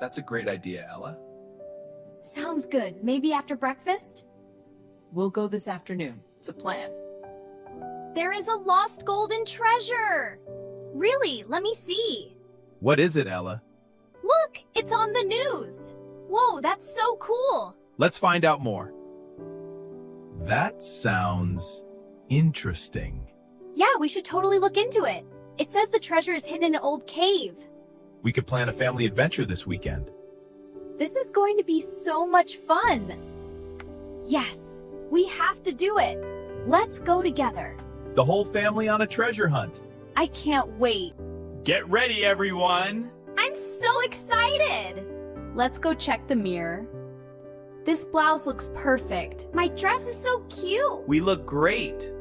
That's a great idea, Ella. Sounds good. Maybe after breakfast? We'll go this afternoon. It's a plan. There is a lost golden treasure! Really? Let me see. What is it, Ella? Look! It's on the news! Whoa, that's so cool! Let's find out more. That sounds interesting. Yeah, we should totally look into it. It says the treasure is hidden in an old cave. We could plan a family adventure this weekend. This is going to be so much fun. Yes, we have to do it. Let's go together. The whole family on a treasure hunt. I can't wait. Get ready, everyone! I'm so excited! Let's go check the mirror. This blouse looks perfect. My dress is so cute. We look great.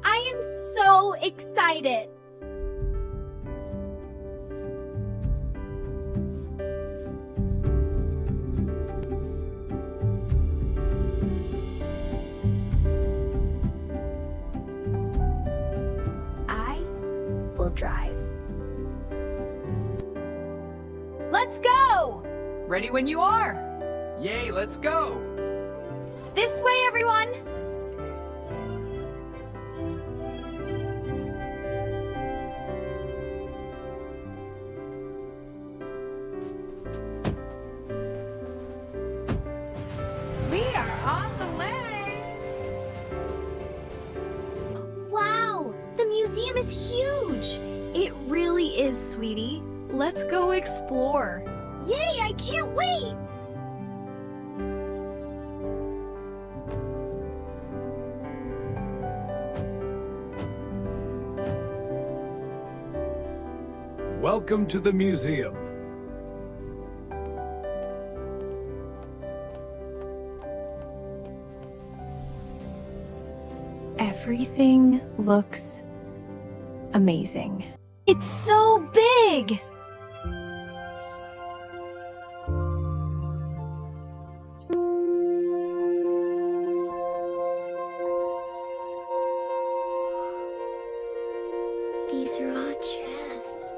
I am so excited. I will drive. Let's go! Ready when you are. Yay, let's go! This way, everyone! We are on the way! Wow! The museum is huge! It really is, sweetie. Let's go explore. Yay, I can't wait! Welcome to the museum. Everything looks amazing. It's so big! These are all chests.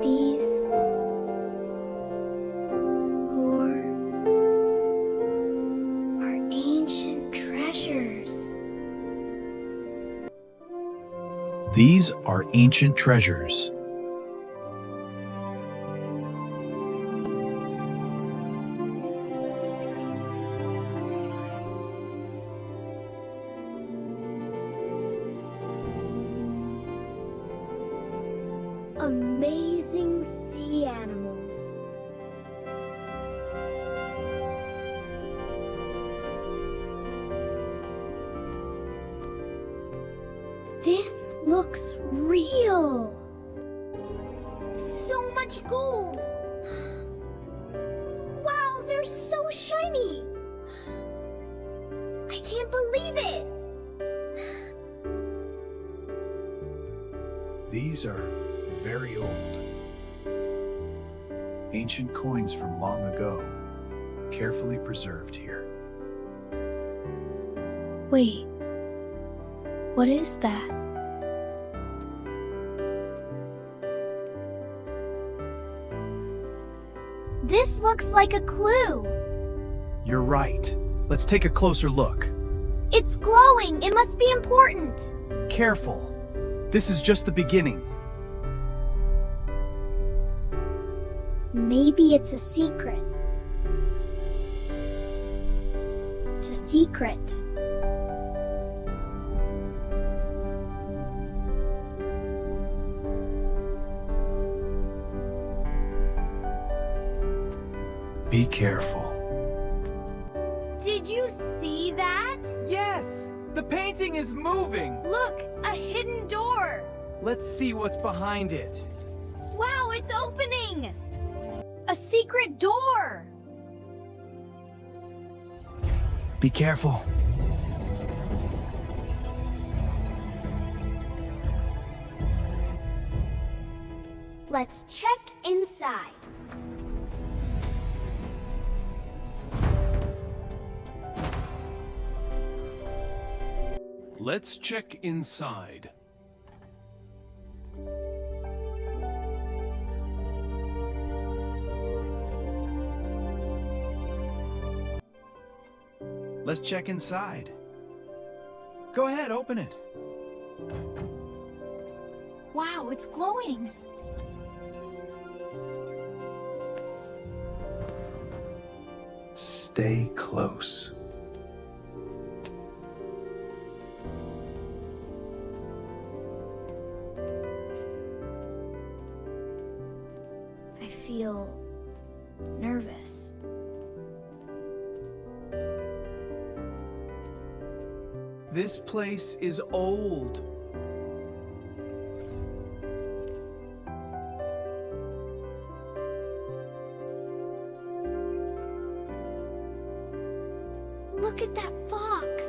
These are ancient treasures. These are ancient treasures. Amazing sea animals. This looks real. So much gold. Wow, they're so shiny. I can't believe it. These are very old. Ancient coins from long ago, carefully preserved here. Wait, what is that? This looks like a clue. You're right. Let's take a closer look. It's glowing. It must be important. Careful. This is just the beginning. Maybe it's a secret. It's a secret. Be careful. Did you see that? Yes! The painting is moving! Look, a hidden door. Let's see what's behind it. Wow, it's opening. A secret door. Be careful. Let's check inside. Let's check inside. Let's check inside. Go ahead, open it. Wow, it's glowing. Stay close. I feel nervous. This place is old. Look at that fox.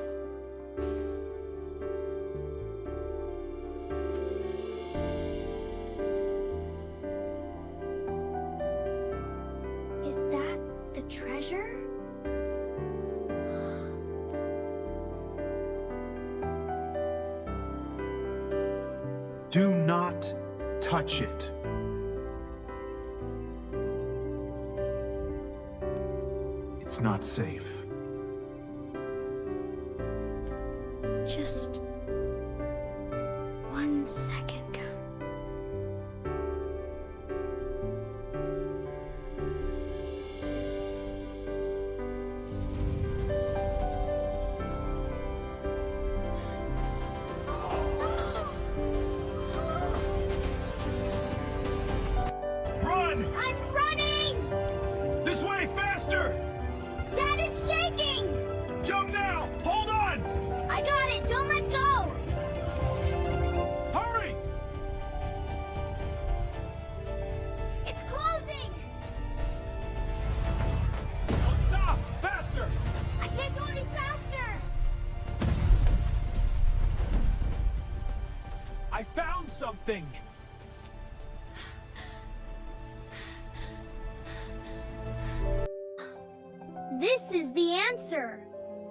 Is that the treasure? Do not touch it. It's not safe. Just 1 second. Run! I'm running! This way, faster! Dad, it's shaking! Jump now! Hold on! I got it! Don't let go! Hurry! It's closing! Oh, stop! Faster! I can't go any faster! I found something! This is the answer.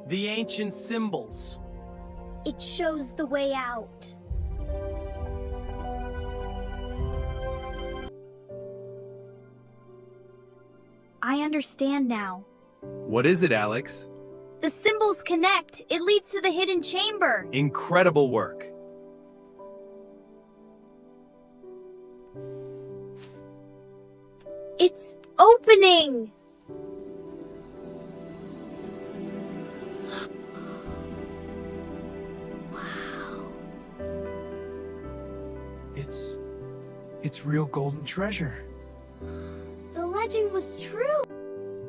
The ancient symbols. It shows the way out. I understand now. What is it, Alex? The symbols connect. It leads to the hidden chamber. Incredible work. It's opening. Wow. It's real golden treasure. The legend was true.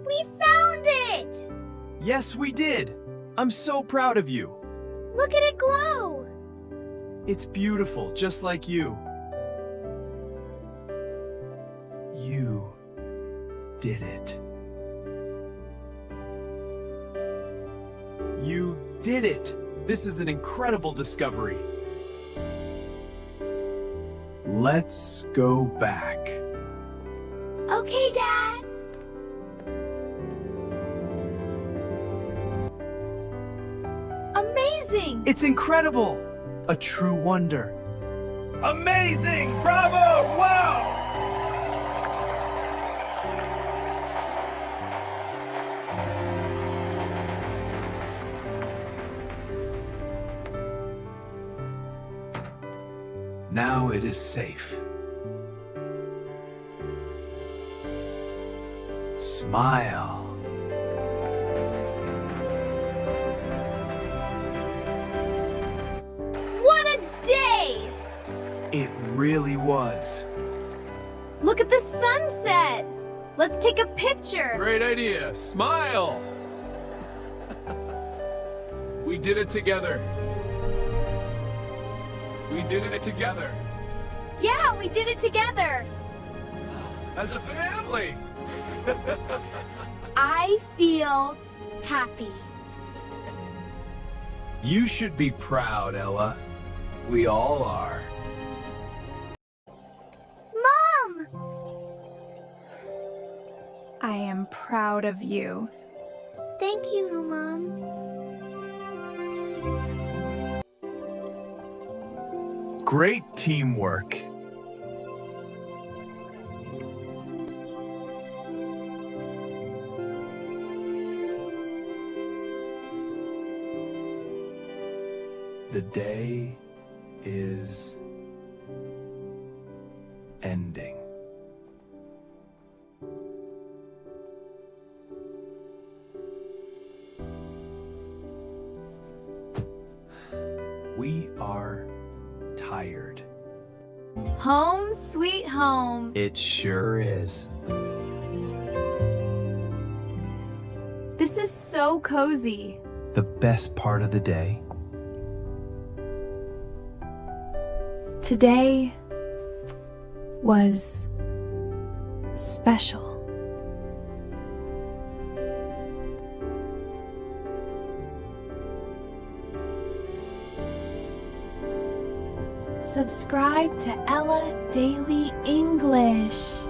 We found it. Yes, we did. I'm so proud of you. Look at it glow. It's beautiful, just like you. You did it. You did it! This is an incredible discovery. Let's go back. Okay, Dad. Amazing! It's incredible! A true wonder. Amazing! Bravo! Wow! Now it is safe. Smile. What a day! It really was. Look at the sunset. Let's take a picture. Great idea! Smile! We did it together. We did it together. Yeah, we did it together. As a family! I feel happy. You should be proud, Ella. We all are. Mom! I am proud of you. Thank you, Mom. Great teamwork. The day is ending. We are tired. Home sweet home. It sure is. This is so cozy. The best part of the day. Today was special. Subscribe to Ella Daily English.